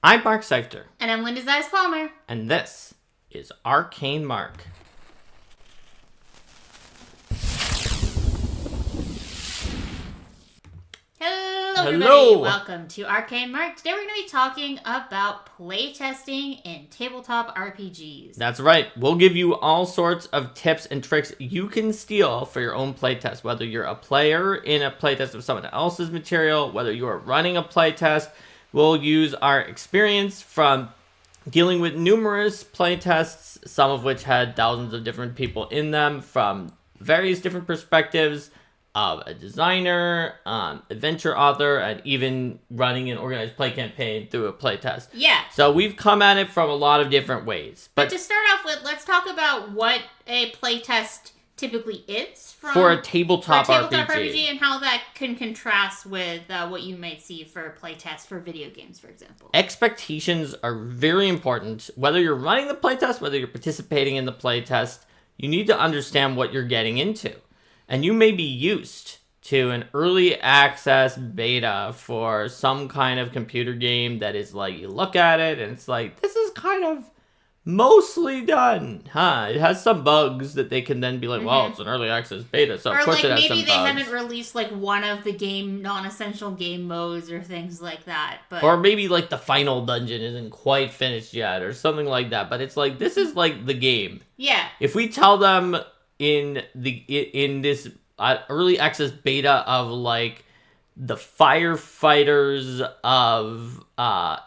I'm Mark Seifter. And I'm Linda Zeiss Palmer. And this is Arcane Mark. Hello, everybody. Welcome to Arcane Mark. Today we're going to be talking about playtesting in tabletop RPGs. That's right. We'll give you all sorts of tips and tricks you can steal for your own playtest. Whether you're a player in a playtest of someone else's material, whether you are running a playtest, we'll use our experience from dealing with numerous playtests, some of which had thousands of different people in them from various different perspectives of a designer, adventure author, and even running an organized play campaign through a playtest. Yeah. So we've come at it from a lot of different ways. But to start off with, let's talk about what a playtest typically is for a tabletop RPG and how that can contrast with what you might see for playtests for video games, for example. Expectations are very important. Whether you're running the playtest, whether you're participating in the playtest, you need to understand what you're getting into. And you may be used to an early access beta for some kind of computer game that is like, you look at it and it's like, this is kind of mostly done, huh? It has some bugs that they can then be like, well, it's an early access beta, so of course it has some bugs. Or maybe they haven't released like one of the game non-essential game modes or things like that. But or maybe like the final dungeon isn't quite finished yet or something like that. But it's like, this is like the game. Yeah. If we tell them in this early access beta of like the firefighters of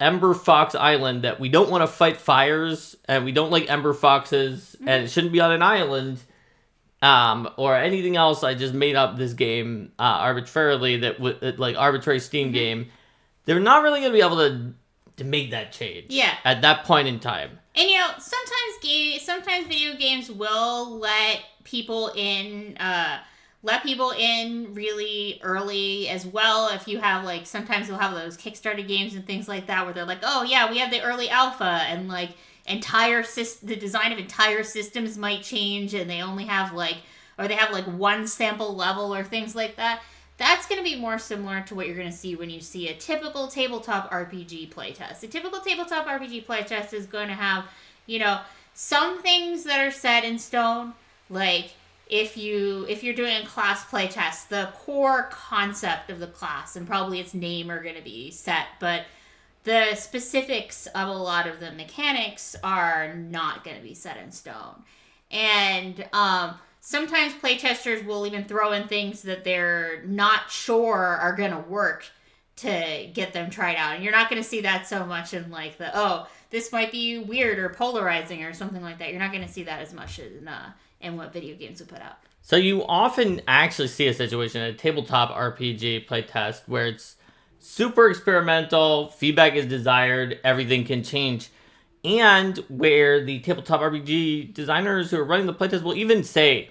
Ember Fox Island that we don't want to fight fires and we don't like Ember Foxes and it shouldn't be on an island or anything else, I just made up this game arbitrarily that like arbitrary Steam game, they're not really going to be able to make that change at that point in time. And you know, sometimes video games will let people in really early as well. If you have like, sometimes they'll have those Kickstarter games and things like that where they're like, oh yeah, we have the early alpha and like the design of entire systems might change and they only have like, or they have like one sample level or things like that. That's going to be more similar to what you're going to see when you see a typical tabletop RPG playtest. A typical tabletop RPG playtest is going to have, you know, some things that are set in stone, like if you're doing a class playtest, the core concept of the class and probably its name are going to be set, but the specifics of a lot of the mechanics are not going to be set in stone. And sometimes playtesters will even throw in things that they're not sure are going to work to get them tried out. And you're not going to see that so much in like this might be weird or polarizing or something like that. You're not going to see that as much in what video games will put out. So you often actually see a situation in a tabletop RPG playtest where it's super experimental, feedback is desired, everything can change, and where the tabletop RPG designers who are running the playtest will even say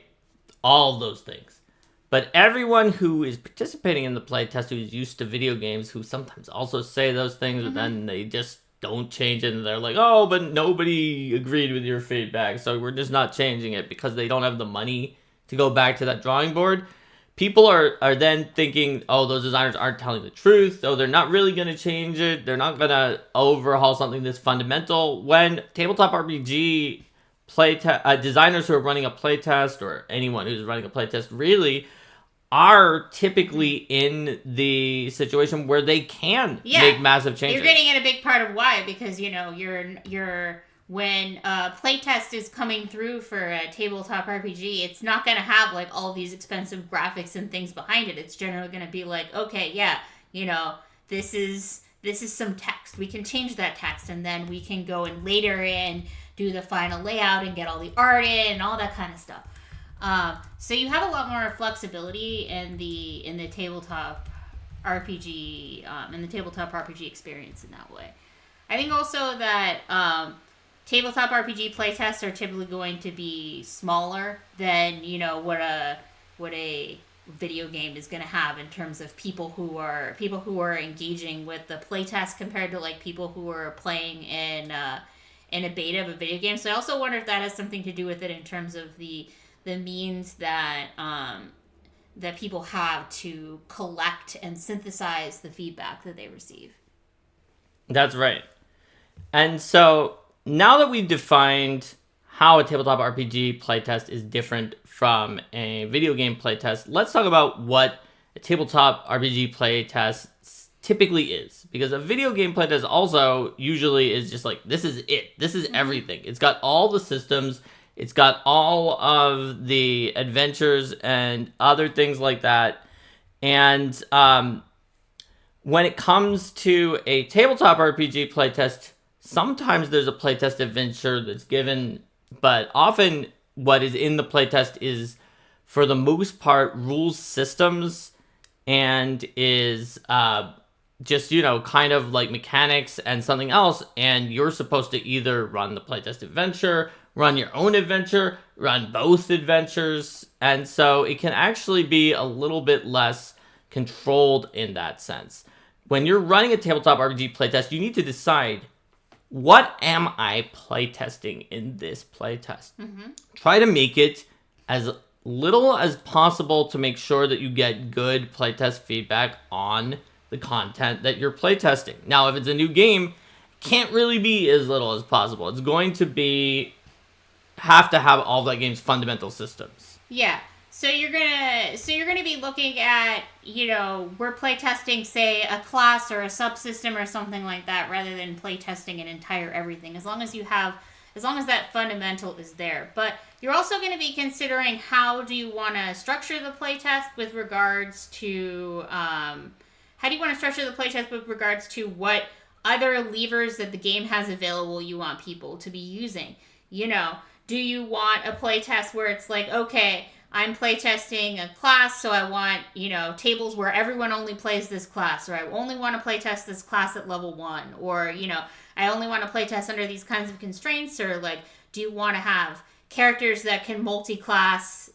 all of those things. But everyone who is participating in the playtest who's used to video games, who sometimes also say those things, but then they just don't change it, and they're like, oh, but nobody agreed with your feedback, so we're just not changing it because they don't have the money to go back to that drawing board. People are then thinking, oh, those designers aren't telling the truth, so they're not really going to change it, they're not going to overhaul something this fundamental, when tabletop RPG designers who are running a playtest, or anyone who's running a playtest really, are typically in the situation where they can make massive changes. You're getting at a big part of why, because you know you're when a playtest is coming through for a tabletop RPG, it's not going to have like all these expensive graphics and things behind it. It's generally going to be like, okay, yeah, you know, this is some text. We can change that text, and then we can go in later and do the final layout and get all the art in and all that kind of stuff. So you have a lot more flexibility in the tabletop RPG experience in that way. I think also that tabletop RPG playtests are typically going to be smaller than, you know, what a video game is going to have in terms of people who are engaging with the playtest compared to like people who are playing in a beta of a video game. So I also wonder if that has something to do with it in terms of the means that that people have to collect and synthesize the feedback that they receive. That's right. And so now that we've defined how a tabletop RPG playtest is different from a video game playtest, let's talk about what a tabletop RPG playtest typically is. Because a video game playtest also usually is just like, this is it. This is everything. It's got all the systems. It's got all of the adventures and other things like that. And when it comes to a tabletop RPG playtest, sometimes there's a playtest adventure that's given, but often what is in the playtest is, for the most part, rules systems and is just, kind of like mechanics and something else. And you're supposed to either run the playtest adventure, run your own adventure, run both adventures. And so it can actually be a little bit less controlled in that sense. When you're running a tabletop RPG playtest, you need to decide, what am I playtesting in this playtest? Try to make it as little as possible to make sure that you get good playtest feedback on the content that you're playtesting. Now, if it's a new game, it can't really be as little as possible. It's going to have to have all that game's fundamental systems. Yeah. So you're gonna be looking at, we're playtesting, say, a class or a subsystem or something like that, rather than playtesting an entire everything. As long as that fundamental is there. But you're also going to be considering, how do you want to structure the playtest with regards to what other levers that the game has available you want people to be using. Do you want a playtest where it's like, okay, I'm playtesting a class, so I want, tables where everyone only plays this class, or I only want to playtest this class at level 1, or, I only want to playtest under these kinds of constraints, or, like, do you want to have characters that can multi-class,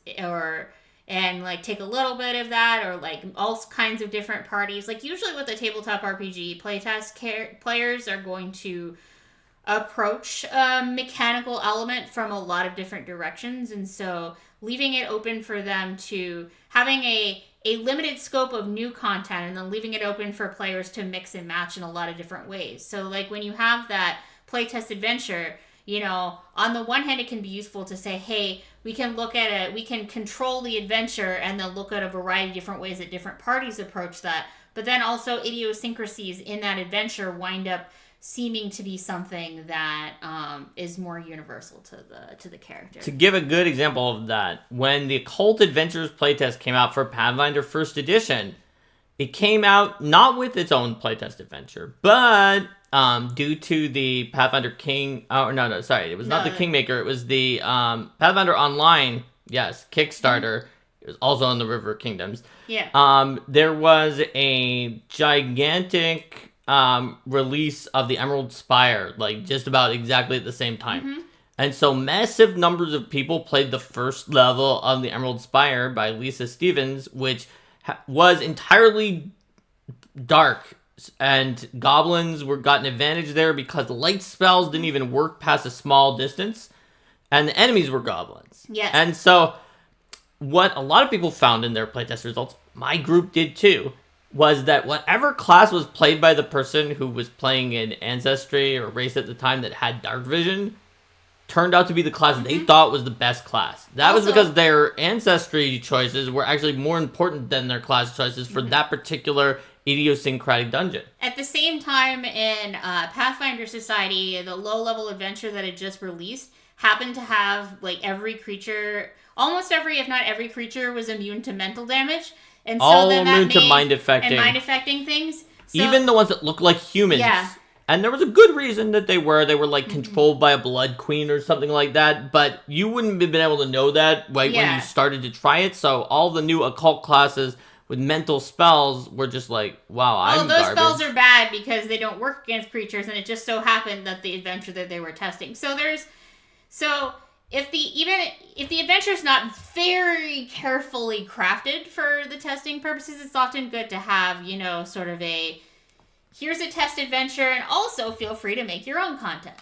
and, like, take a little bit of that, or, like, all kinds of different parties. Like, usually with the tabletop RPG playtest, players are going to approach a mechanical element from a lot of different directions, and so leaving it open for them to having a limited scope of new content, and then leaving it open for players to mix and match in a lot of different ways. So, like, when you have that playtest adventure, on the one hand, it can be useful to say, hey, we can control the adventure and then look at a variety of different ways that different parties approach that. But then also idiosyncrasies in that adventure wind up seeming to be something that is more universal to the character. To give a good example of that, when the Occult Adventures playtest came out for Pathfinder 1st Edition, it came out not with its own playtest adventure, but due to the Pathfinder King... Oh, no, sorry. It was not the Kingmaker. It was the Pathfinder Online, yes, Kickstarter. It was also in the River Kingdoms. Yeah. There was a gigantic release of the Emerald Spire, like, just about exactly at the same time. And so massive numbers of people played the first level of the Emerald Spire by Lisa Stevens, which was entirely dark, and goblins got an advantage there because light spells didn't even work past a small distance, and the enemies were goblins. Yes. And so what a lot of people found in their playtest results, my group did too, was that whatever class was played by the person who was playing an ancestry or race at the time that had dark vision turned out to be the class they thought was the best class. That was because their ancestry choices were actually more important than their class choices for that particular idiosyncratic dungeon. At the same time, in Pathfinder Society, the low-level adventure that had just released happened to have, like, every creature, almost every, if not every creature, was immune to mental damage. And so all then immune to mind affecting. And mind affecting things. So, even the ones that look like humans. Yeah. And there was a good reason that they were like controlled by a blood queen or something like that, but you wouldn't have been able to know that when you started to try it. So all the new occult classes with mental spells were just like, wow, I'm those garbage. Spells are bad because they don't work against creatures, and it just so happened that the adventure that they were testing. If the adventure is not very carefully crafted for the testing purposes, it's often good to have, sort of a, here's a test adventure, and also feel free to make your own content.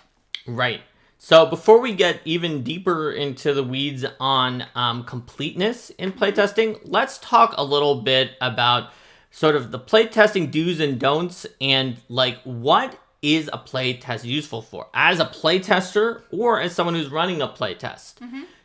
Right. So before we get even deeper into the weeds on completeness in playtesting, let's talk a little bit about sort of the playtesting do's and don'ts, and like what is a playtest useful for? As a playtester or as someone who's running a playtest?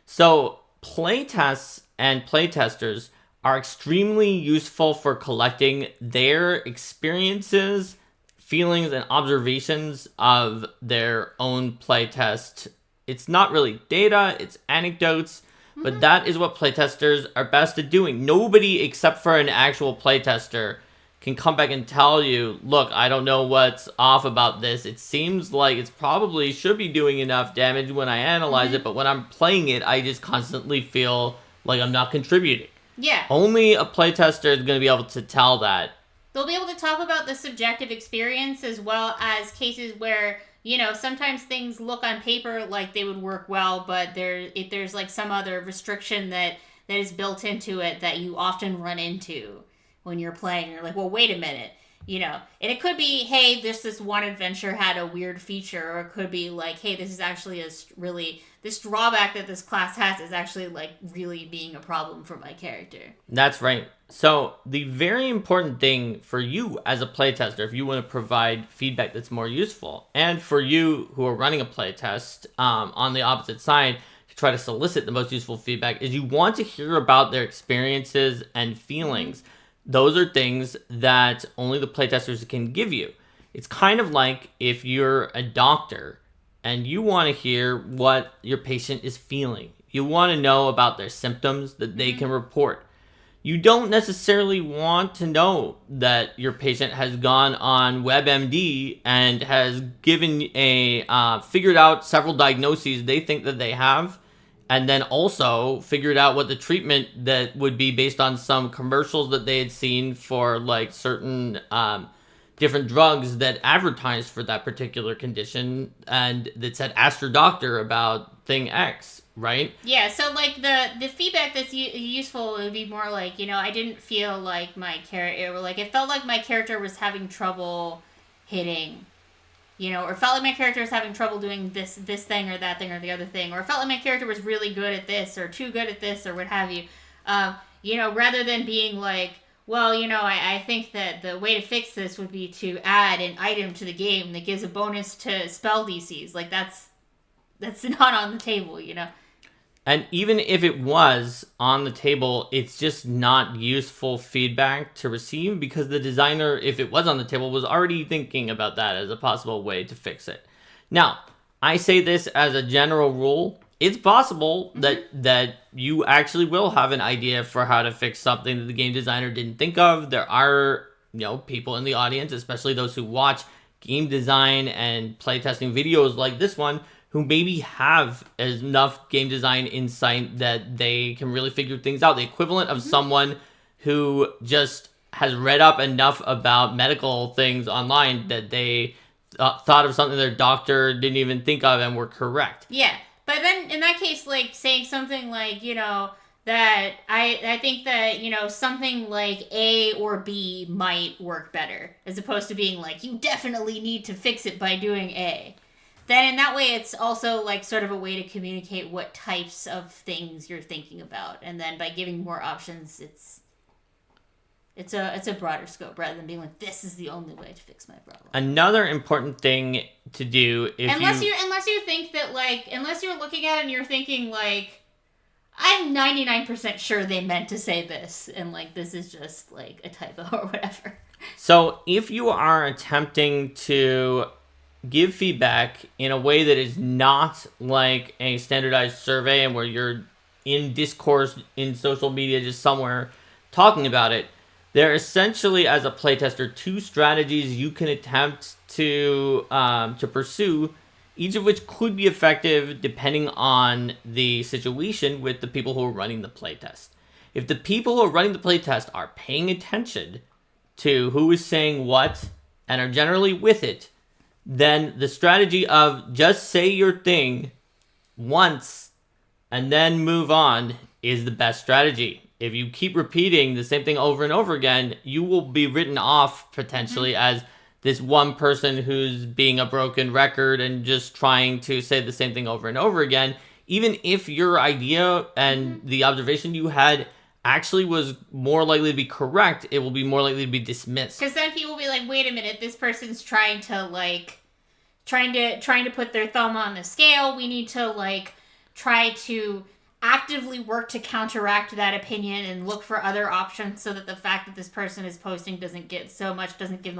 So playtests and playtesters are extremely useful for collecting their experiences, feelings, and observations of their own playtest. It's not really data, it's anecdotes, but that is what playtesters are best at doing. Nobody except for an actual playtester can come back and tell you, look, I don't know what's off about this. It seems like it's probably should be doing enough damage when I analyze it, but when I'm playing it, I just constantly feel like I'm not contributing. Yeah. Only a playtester is going to be able to tell that. They'll be able to talk about the subjective experience as well as cases where, you know, sometimes things look on paper like they would work well, but if there's like some other restriction that is built into it that you often run into when you're playing. You're like, well, wait a minute, you know. And it could be, hey, this one adventure had a weird feature, or it could be like, hey, this is actually this drawback that this class has is actually like really being a problem for my character. That's right. So the very important thing for you as a playtester, if you want to provide feedback that's more useful, and for you who are running a playtest on the opposite side to try to solicit the most useful feedback, is you want to hear about their experiences and feelings. Those are things that only the playtesters can give you. It's kind of like if you're a doctor and you want to hear what your patient is feeling. You want to know about their symptoms that they can report. You don't necessarily want to know that your patient has gone on WebMD and has given figured out several diagnoses they think that they have, and then also figured out what the treatment that would be based on some commercials that they had seen for like certain different drugs that advertised for that particular condition, and that said, ask your doctor about thing X, right? Yeah, so like the feedback that's useful would be more like, you know, I didn't feel like my character, or like it felt like my character was having trouble hitting, you know, or felt like my character was having trouble doing this thing or that thing or the other thing, or felt like my character was really good at this or too good at this or what have you. You know, rather than being like, well, you know, I think that the way to fix this would be to add an item to the game that gives a bonus to spell DCs. Like, that's not on the table, you know? And even if it was on the table, it's just not useful feedback to receive, because the designer, if it was on the table, was already thinking about that as a possible way to fix it. Now, I say this as a general rule. It's possible that you actually will have an idea for how to fix something that the game designer didn't think of. There are, you know, people in the audience, especially those who watch game design and playtesting videos like this one, who maybe have enough game design insight that they can really figure things out. The equivalent of someone who just has read up enough about medical things online that they thought of something their doctor didn't even think of and were correct. Yeah. But then, in that case, like, saying something like, you know, that I think that, you know, something like A or B might work better, as opposed to being like, you definitely need to fix it by doing A. Then in that way, it's also, like, sort of a way to communicate what types of things you're thinking about. And then by giving more options, it's a broader scope, rather than being like, this is the only way to fix my problem. Another important thing to do, unless you think that, like, unless you're looking at it and you're thinking, like, I'm 99% sure they meant to say this, and, like, this is just, like, a typo or whatever. So if you are attempting to give feedback in a way that is not like a standardized survey and where you're in discourse in social media just somewhere talking about it, there are essentially, as a playtester, two strategies you can attempt to pursue, each of which could be effective depending on the situation with the people who are running the playtest. If the people who are running the playtest are paying attention to who is saying what and are generally with it, then the strategy of just say your thing once and then move on is the best strategy. If you keep repeating the same thing over and over again, you will be written off potentially as this one person who's being a broken record and just trying to say the same thing over and over again. Even if your idea and the observation you had actually was more likely to be correct, it will be more likely to be dismissed. Because then people will be like, wait a minute, this person's trying to, like, trying to put their thumb on the scale. We need to like try to actively work to counteract that opinion and look for other options so that the fact that this person is posting doesn't give them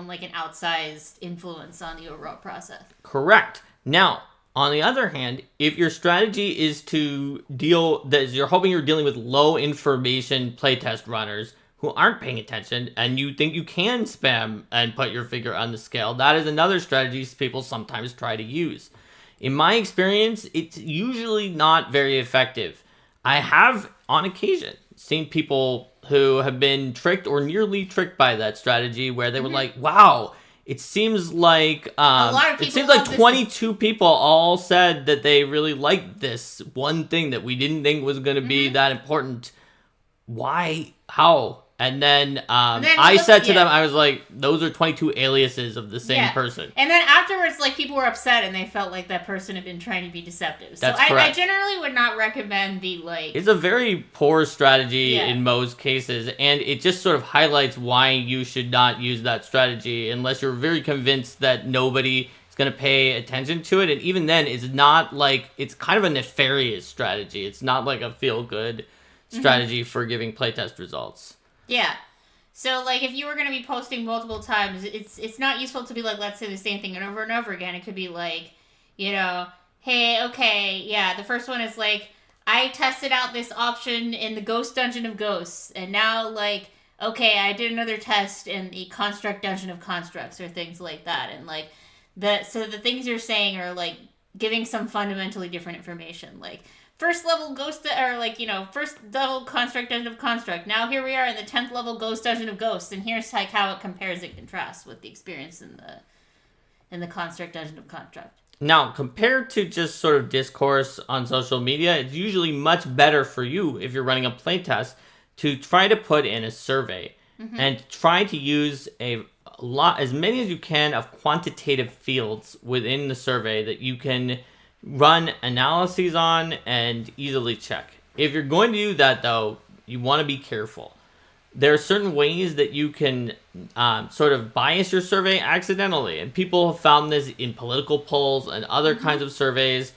like an outsized influence on the overall process. Correct. Now, on the other hand, if your strategy is you're hoping you're dealing with low information playtest runners who aren't paying attention and you think you can spam and put your figure on the scale, that is another strategy people sometimes try to use. In my experience, it's usually not very effective. I have, on occasion, seen people who have been tricked or nearly tricked by that strategy where they were like, wow, it seems like 22 people all said that they really liked this one thing that we didn't think was going to be that important. Why? How? And then I said to them, I was like, those are 22 aliases of the same person. And then afterwards, like, people were upset and they felt like that person had been trying to be deceptive. So I generally would not recommend the, like... It's a very poor strategy in most cases, and it just sort of highlights why you should not use that strategy unless you're very convinced that nobody is going to pay attention to it. And even then, it's not like... It's kind of a nefarious strategy. It's not like a feel-good strategy for giving playtest results. Yeah. So, like, if you were going to be posting multiple times, it's not useful to be like, let's say the same thing and over again. It could be like, you know, hey, okay, yeah, the first one is like, I tested out this option in the Ghost Dungeon of Ghosts, and now, like, okay, I did another test in the Construct Dungeon of Constructs, or things like that. And, like, so the things you're saying are, like, giving some fundamentally different information. Like, first level first level Construct Dungeon of Construct. Now here we are in the 10th level Ghost Dungeon of Ghosts, and here's like how it compares and contrasts with the experience in the Construct Dungeon of Construct. Now, compared to just sort of discourse on social media, it's usually much better for you, if you're running a playtest, to try to put in a survey and try to use as many as you can of quantitative fields within the survey that you can run analyses on and easily check. If you're going to do that, though, you want to be careful. There are certain ways that you can sort of bias your survey accidentally, and people have found this in political polls and other kinds of surveys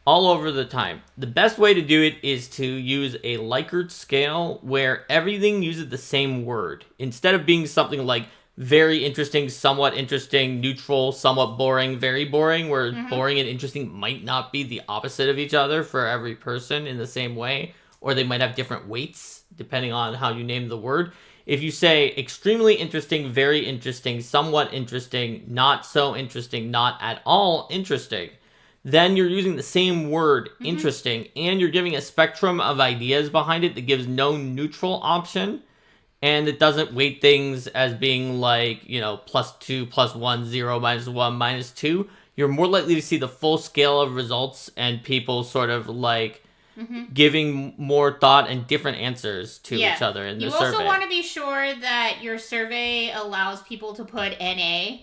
all over the time. The best way to do it is to use a Likert scale where everything uses the same word. Instead of being something like very interesting, somewhat interesting, neutral, somewhat boring, very boring, where boring and interesting might not be the opposite of each other for every person in the same way, or they might have different weights depending on how you name the word. If you say extremely interesting, very interesting, somewhat interesting, not so interesting, not at all interesting, then you're using the same word, interesting, and you're giving a spectrum of ideas behind it that gives no neutral option. And it doesn't weight things as being like, +2, +1, 0, -1, -2. You're more likely to see the full scale of results and people sort of like giving more thought and different answers to each other in the survey. You also want to be sure that your survey allows people to put NA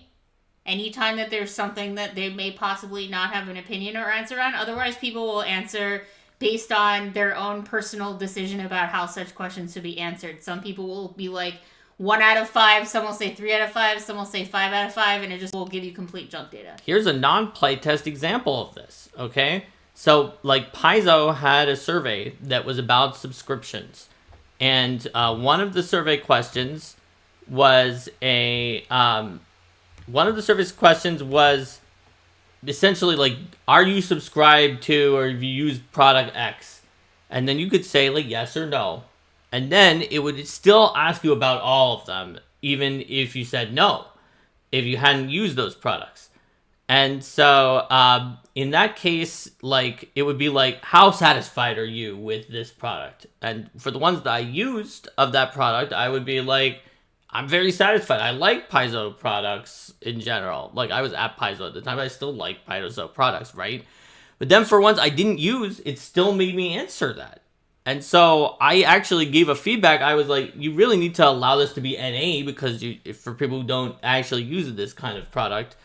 anytime that there's something that they may possibly not have an opinion or answer on. Otherwise, people will answer based on their own personal decision about how such questions should be answered. Some people will be like 1 out of 5, some will say 3 out of 5, some will say 5 out of 5, and it just will give you complete junk data. Here's a non-playtest example of this, okay? So, like, Paizo had a survey that was about subscriptions. And one of the survey questions was essentially like, are you subscribed to or have you used product X? And then you could say like yes or no. And then it would still ask you about all of them, even if you said no, if you hadn't used those products. And so in that case, like, it would be like, how satisfied are you with this product? And for the ones that I used of that product, I would be like, I'm very satisfied. I like Paizo products in general. Like, I was at Paizo at the time. I still like Paizo products, right? But then for ones I didn't use, it still made me answer that. And so I actually gave a feedback. I was like, you really need to allow this to be NA because for people who don't actually use this kind of product.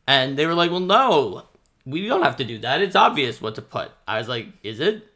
And they were like, well, no, we don't have to do that. It's obvious what to put. I was like, is it?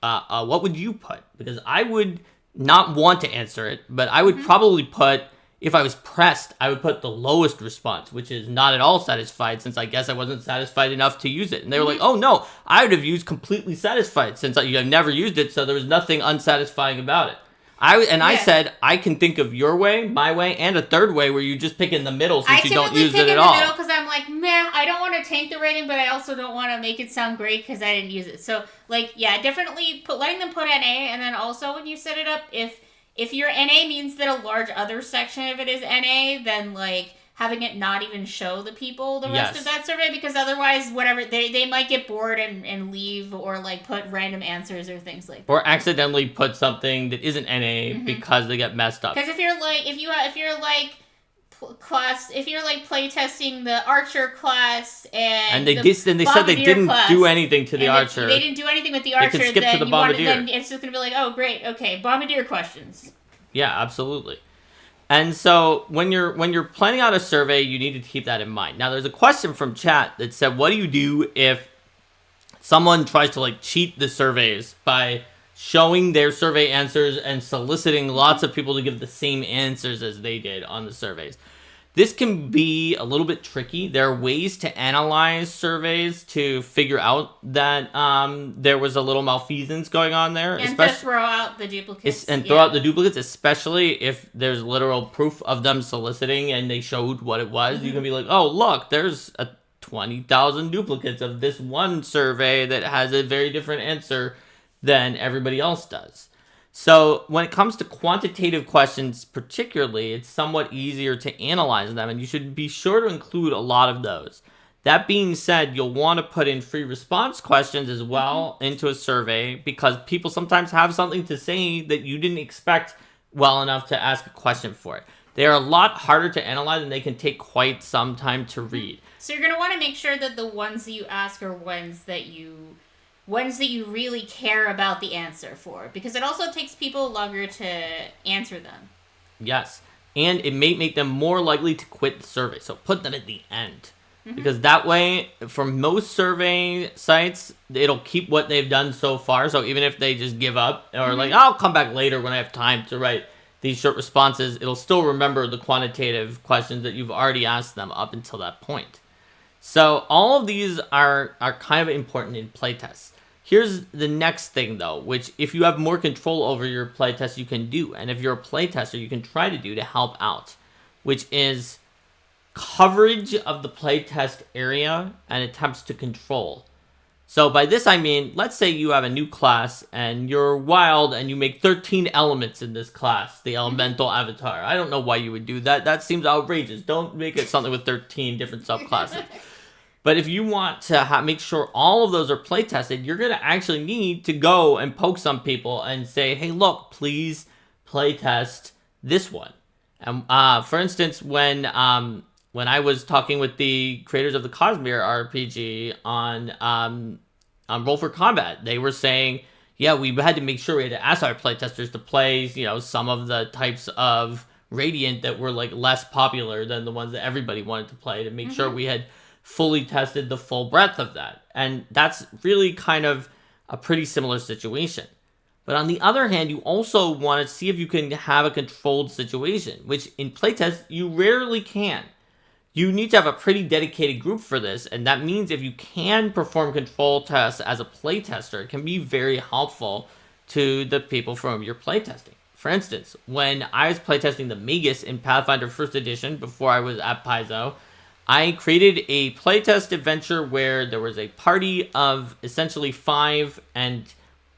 What would you put? Because I would not want to answer it, but I would probably put If I was pressed, I would put the lowest response, which is not at all satisfied, since I guess I wasn't satisfied enough to use it. And they were like, oh no, I would have used completely satisfied, since I've never used it, so there was nothing unsatisfying about it. I said, I can think of your way, my way, and a third way where you just pick in the middle since you don't use it at all. I typically pick in the middle because I'm like, meh, I don't want to tank the rating, but I also don't want to make it sound great because I didn't use it. So, like, yeah, definitely letting them put NA, and then also when you set it up, if your NA means that a large other section of it is NA, then, like, having it not even show the people the rest of that survey, because otherwise, whatever, they might get bored and leave, or like put random answers or things like that. Or accidentally put something that isn't NA because they get messed up. Because if you're playtesting the archer class and they said they didn't do anything to the archer. They didn't do anything with the archer. They could skip to the bombardier. Then it's just gonna be like, oh great, okay, bombardier questions. Yeah, absolutely. And so when you're planning out a survey, you need to keep that in mind. Now, there's a question from chat that said, what do you do if someone tries to like cheat the surveys by showing their survey answers and soliciting lots of people to give the same answers as they did on the surveys? This can be a little bit tricky. There are ways to analyze surveys to figure out that there was a little malfeasance going on there. And to throw out the duplicates. Throw out the duplicates, especially if there's literal proof of them soliciting and they showed what it was. You can be like, oh, look, there's 20,000 duplicates of this one survey that has a very different answer than everybody else does. So when it comes to quantitative questions particularly, it's somewhat easier to analyze them, and you should be sure to include a lot of those. That being said, you'll want to put in free response questions as well into a survey, because people sometimes have something to say that you didn't expect well enough to ask a question for it. They are a lot harder to analyze, and they can take quite some time to read. So you're going to want to make sure that the ones that you ask are ones that you really care about the answer for, because it also takes people longer to answer them. Yes, and it may make them more likely to quit the survey, so put them at the end. Because that way, for most survey sites, it'll keep what they've done so far, so even if they just give up, or like, I'll come back later when I have time to write these short responses, it'll still remember the quantitative questions that you've already asked them up until that point. So all of these are kind of important in playtests. Here's the next thing, though, which if you have more control over your playtest, you can do. And if you're a playtester, you can try to do to help out, which is coverage of the playtest area and attempts to control. So by this, I mean, let's say you have a new class and you're wild and you make 13 elements in this class, the elemental avatar. I don't know why you would do that. That seems outrageous. Don't make it something with 13 different subclasses. But if you want to make sure all of those are play tested, you're going to actually need to go and poke some people and say, hey, look, please play test this one. And for instance, when I was talking with the creators of the Cosmere RPG on Roll for Combat, they were saying, yeah, we had to make sure we had to ask our playtesters to play, some of the types of Radiant that were like less popular than the ones that everybody wanted to play, to make sure we had fully tested the full breadth of that. And that's really kind of a pretty similar situation. But on the other hand, you also want to see if you can have a controlled situation, which in playtest you rarely can. You need to have a pretty dedicated group for this, and that means if you can perform control tests as a playtester, it can be very helpful to the people from whom you're playtesting. For instance, when I was playtesting the Magus in Pathfinder 1st Edition before I was at Paizo, I created a playtest adventure where there was a party of essentially 5, and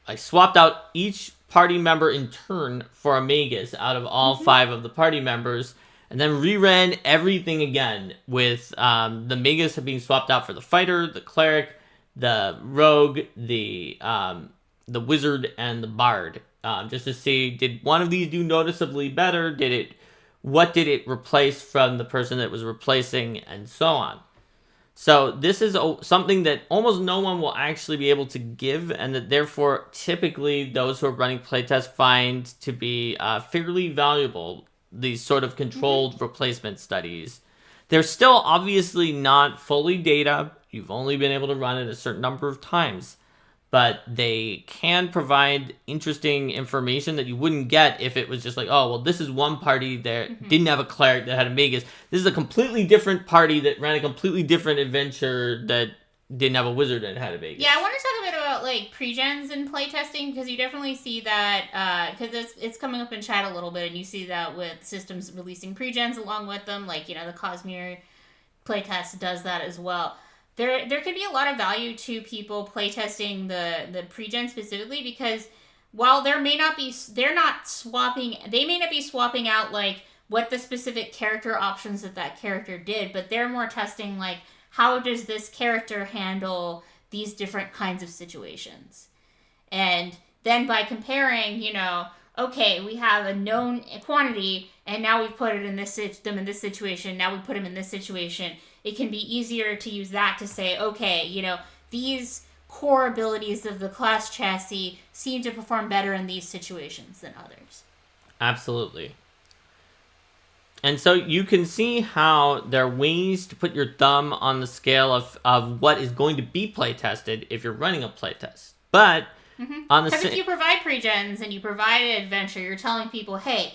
I swapped out each party member in turn for a Magus out of all 5 of the party members, and then reran everything again with the Magus being swapped out for the fighter, the cleric, the rogue, the wizard, and the bard, just to see, did one of these do noticeably better? What did it replace from the person that was replacing, and so on. So this is something that almost no one will actually be able to give, and that therefore typically those who are running playtests find to be fairly valuable, these sort of controlled replacement studies. They're still obviously not fully data. You've only been able to run it a certain number of times. but they can provide interesting information that you wouldn't get if it was just like, oh, well, this is one party that didn't have a cleric that had a magus. This is a completely different party that ran a completely different adventure that didn't have a wizard that had a magus. Yeah, I want to talk a bit about like pre-gens and playtesting, because you definitely see that, because it's coming up in chat a little bit, and you see that with systems releasing pre-gens along with them, like, the Cosmere playtest does that as well. There could be a lot of value to people playtesting the pre-gen specifically, because while they may not be swapping out like what the specific character options that character did, but they're more testing like, how does this character handle these different kinds of situations? And then by comparing, okay, we have a known quantity, and now we've put it in this situation, now we put him in this situation. It can be easier to use that to say, okay, these core abilities of the class chassis seem to perform better in these situations than others. Absolutely. And so you can see how there are ways to put your thumb on the scale of what is going to be playtested if you're running a playtest. But because if you provide pre-gens and you provide an adventure, you're telling people, hey,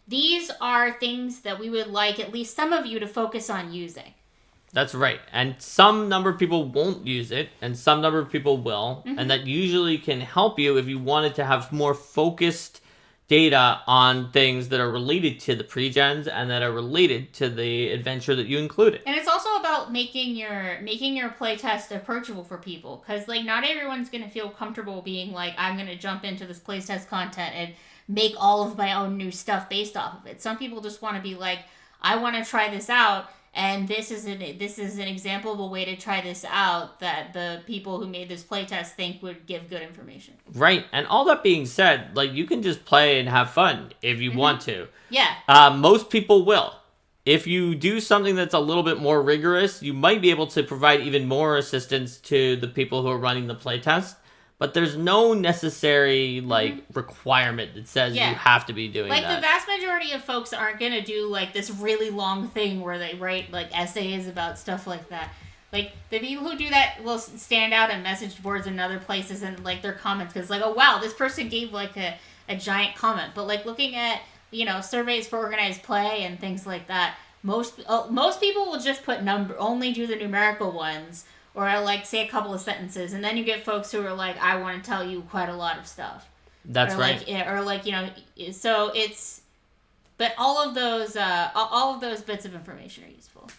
these are things that we would like at least some of you to focus on using. That's right. And some number of people won't use it, and some number of people will. And that usually can help you if you wanted to have more focused data on things that are related to the pre-gens and that are related to the adventure that you included. And it's also about making your playtest approachable for people, because like not everyone's going to feel comfortable being like, I'm going to jump into this playtest content and make all of my own new stuff based off of it. Some people just want to be like, I want to try this out, and this is an example of a way to try this out that the people who made this playtest think would give good information. Right. And all that being said, like, you can just play and have fun if you want to. Yeah. Most people will. If you do something that's a little bit more rigorous, you might be able to provide even more assistance to the people who are running the playtest. But there's no necessary, requirement that says you have to be doing that. Like, the vast majority of folks aren't going to do, like, this really long thing where they write, like, essays about stuff like that. Like, the people who do that will stand out in message boards and other places and, like, their comments. Because, like, oh, wow, this person gave, like, a giant comment. But, like, looking at, surveys for organized play and things like that, most people will just put only do the numerical ones. Or like say a couple of sentences, and then you get folks who are like, I want to tell you quite a lot of stuff. That's right. So it's, but all of those bits of information are useful.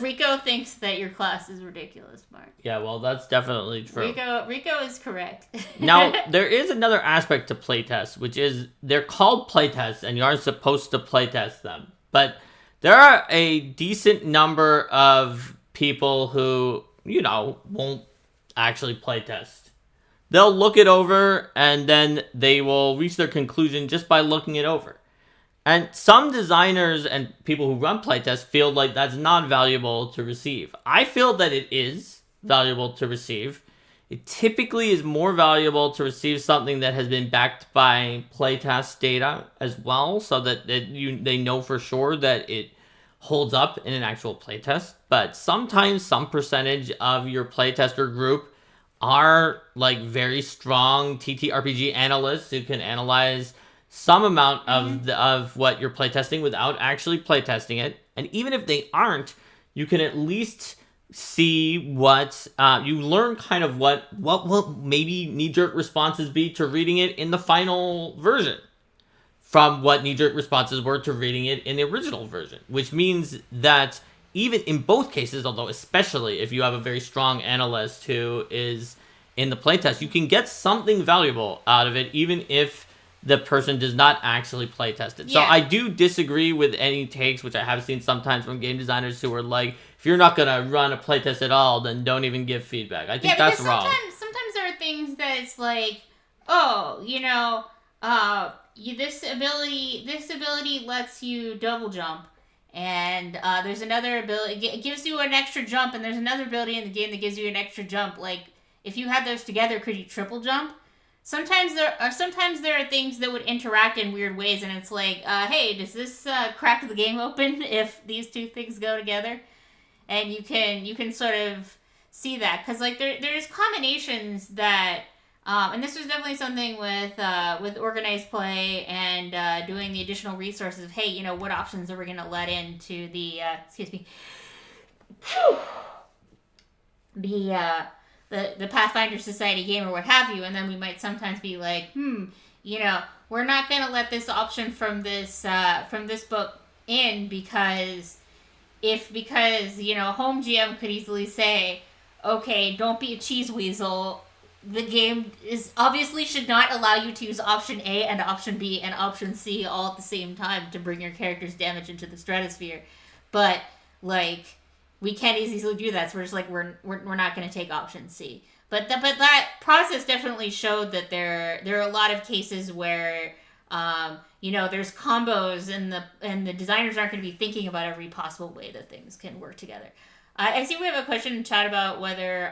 Rico thinks that your class is ridiculous, Mark. Yeah, well, that's definitely true. Rico is correct. Now, there is another aspect to playtests, which is they're called playtests, and you aren't supposed to playtest them. But there are a decent number of people who, won't actually playtest. They'll look it over, and then they will reach their conclusion just by looking it over. And some designers and people who run playtests feel like that's not valuable to receive. I feel that it is valuable to receive. It typically is more valuable to receive something that has been backed by playtest data as well, so that they know for sure that it holds up in an actual playtest. But sometimes some percentage of your playtester group are like very strong TTRPG analysts who can analyze some amount of what you're playtesting without actually playtesting it. And even if they aren't, you can at least see what you learn kind of what will maybe knee-jerk responses be to reading it in the final version, from what knee-jerk responses were to reading it in the original version, which means that even in both cases, although especially if you have a very strong analyst who is in the playtest, you can get something valuable out of it, even if the person does not actually playtest it. Yeah. So I do disagree with any takes, which I have seen sometimes from game designers who are like, if you're not going to run a playtest at all, then don't even give feedback. I think that's wrong. Sometimes there are things that it's like, oh, this ability lets you double jump, and there's another ability, it gives you an extra jump, and there's another ability in the game that gives you an extra jump. Like, if you had those together, could you triple jump? Sometimes there are things that would interact in weird ways, and it's like, hey, does this crack the game open if these two things go together? And you can sort of see that, because like there's combinations that and this was definitely something with organized play and doing the additional resources of, hey, what options are we going to let into the excuse me the Pathfinder Society game or what have you, and then we might sometimes be like, we're not going to let this option from this book in because home GM could easily say, okay, don't be a cheese weasel. The game is obviously should not allow you to use option A and option B and option C all at the same time to bring your character's damage into the stratosphere. But like, we can't easily do that, so we're just like, we're not going to take option C. But that process definitely showed that there are a lot of cases where there's combos and the designers aren't going to be thinking about every possible way that things can work together. I see we have a question in chat about whether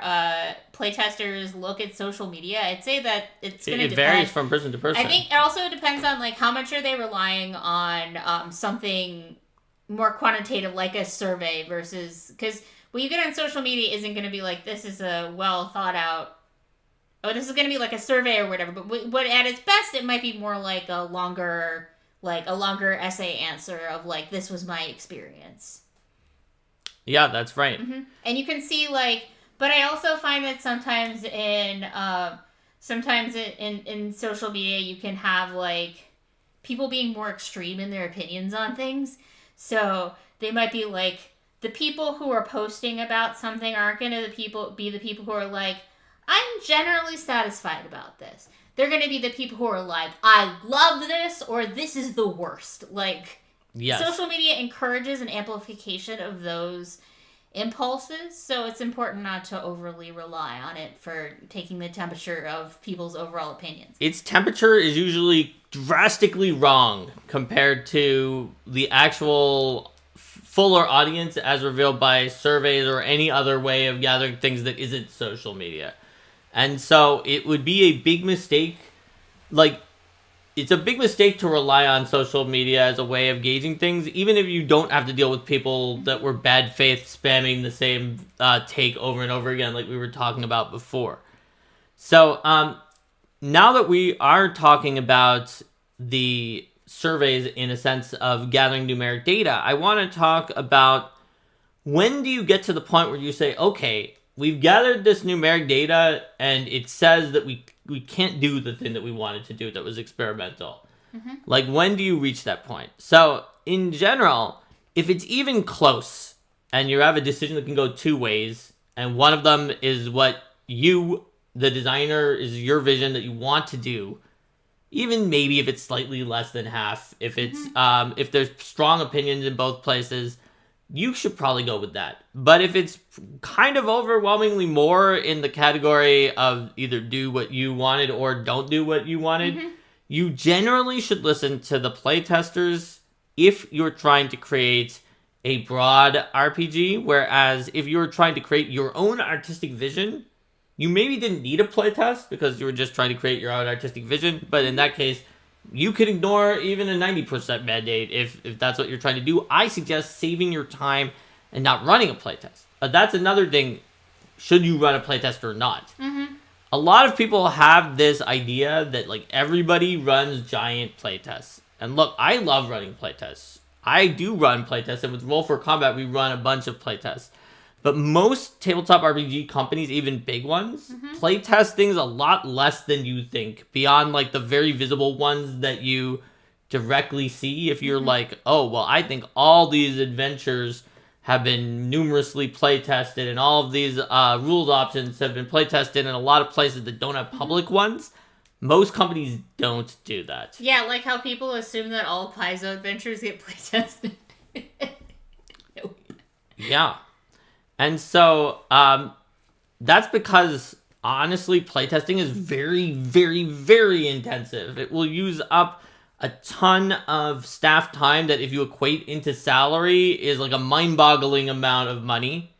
playtesters look at social media. I'd say that it's going to depend. It varies from person to person. I think it also depends on like how much are they relying on something more quantitative like a survey versus, because what you get on social media isn't going to be like, this is a well thought out, this is going to be like a survey or whatever, but at its best it might be more like a longer essay answer of like, this was my experience. Yeah, that's right. Mm-hmm. And you can see like, but I also find that sometimes in social media you can have like people being more extreme in their opinions on things. So they might be like, the people who are posting about something aren't going to be the people who are like, I'm generally satisfied about this. They're going to be the people who are like, I love this, or this is the worst. Like, yes. Social media encourages an amplification of those impulses, so it's important not to overly rely on it for taking the temperature of people's overall opinions. Its temperature is usually drastically wrong compared to the actual fuller audience as revealed by surveys or any other way of gathering things that isn't social media. And so it would be a big mistake, like, it's a big mistake to rely on social media as a way of gauging things, even if you don't have to deal with people that were bad faith spamming the same take over and over again like we were talking about before. So now that we are talking about the surveys in a sense of gathering numeric data, I want to talk about when do you get to the point where you say, okay, we've gathered this numeric data and it says that we can't do the thing that we wanted to do that was experimental. Mm-hmm. Like, when do you reach that point? So, in general, if it's even close and you have a decision that can go two ways, and one of them is what you, the designer, is your vision that you want to do, even maybe if it's slightly less than half, if it's if there's strong opinions in both places, you should probably go with that. But if it's kind of overwhelmingly more in the category of either do what you wanted or don't do what you wanted, you generally should listen to the playtesters if you're trying to create a broad RPG. Whereas if you're trying to create your own artistic vision, you maybe didn't need a playtest because you were just trying to create your own artistic vision. But in that case, you could ignore even a 90% mandate if that's what you're trying to do. I suggest saving your time and not running a playtest. That's another thing. Should you run a playtest or not? Mm-hmm. A lot of people have this idea that like everybody runs giant playtests. And look, I love running playtests. I do run playtests, and with Roll for Combat, we run a bunch of playtests. But most tabletop RPG companies, even big ones, playtest things a lot less than you think, beyond like the very visible ones that you directly see. If you're like, oh, well, I think all these adventures have been numerously playtested, and all of these rules options have been playtested in a lot of places that don't have public ones. Most companies don't do that. Yeah, like how people assume that all Paizo adventures get playtested. Nope. Yeah. And so that's because, honestly, playtesting is very, very, very intensive. It will use up a ton of staff time that, if you equate into salary, is like a mind-boggling amount of money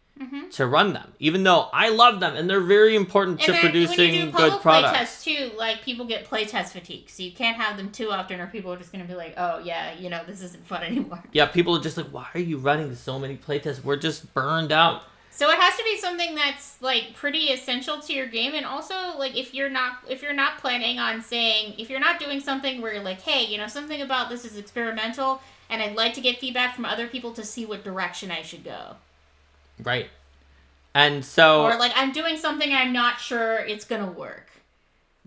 to run them. Even though I love them, and they're very important to producing good products. Playtests too, like, people get playtest fatigue, so you can't have them too often, or people are just going to be like, oh yeah, this isn't fun anymore. Yeah, people are just like, why are you running so many playtests? We're just burned out. So it has to be something that's like pretty essential to your game, and also like if you're not planning on saying, if you're not doing something where you're like, hey, something about this is experimental, and I'd like to get feedback from other people to see what direction I should go. Right. And so... Or like, I'm doing something I'm not sure it's gonna work.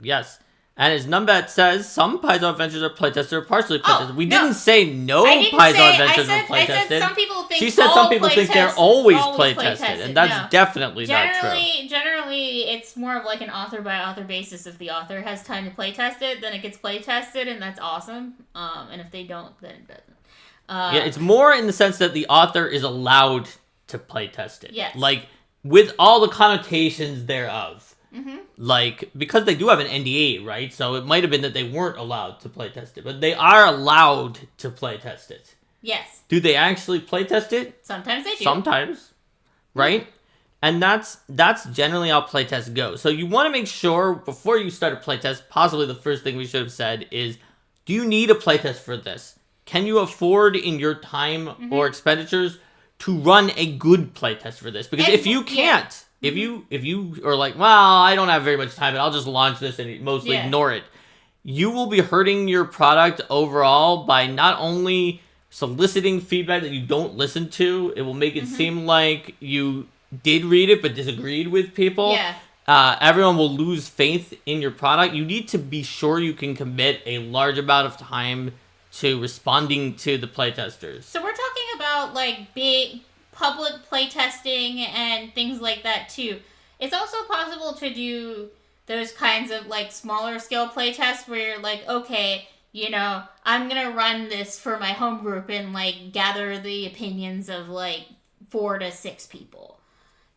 Yes. And as Numbat says, some Paizo Adventures are playtested or partially playtested. We didn't say no Paizo Adventures were playtested. I said some people think she said some people think they're always playtested, and that's definitely not true. Generally, it's more of like an author-by-author basis. If the author has time to playtest it, then it gets playtested, and that's awesome. And if they don't, then it doesn't. Yeah, it's more in the sense that the author is allowed to playtest it. Yes. Like, with all the connotations thereof. Mm-hmm. Like, because they do have an NDA, right? So it might have been that they weren't allowed to playtest it, but they are allowed to playtest it. Yes. Do they actually playtest it? Sometimes they do. Sometimes, right? Mm-hmm. And that's generally how playtests go. So you want to make sure before you start a playtest, possibly the first thing we should have said is, do you need a playtest for this? Can you afford in your time or expenditures to run a good playtest for this? Because if you can't, if you are like, well, I don't have very much time, and I'll just launch this and mostly ignore it, you will be hurting your product overall by not only soliciting feedback that you don't listen to, it will make it seem like you did read it but disagreed with people. Yeah. Everyone will lose faith in your product. You need to be sure you can commit a large amount of time to responding to the playtesters. So we're talking about like big public playtesting and things like that too. It's also possible to do those kinds of like smaller scale playtests where you're like, okay, I'm gonna run this for my home group and like gather the opinions of like 4 to 6 people.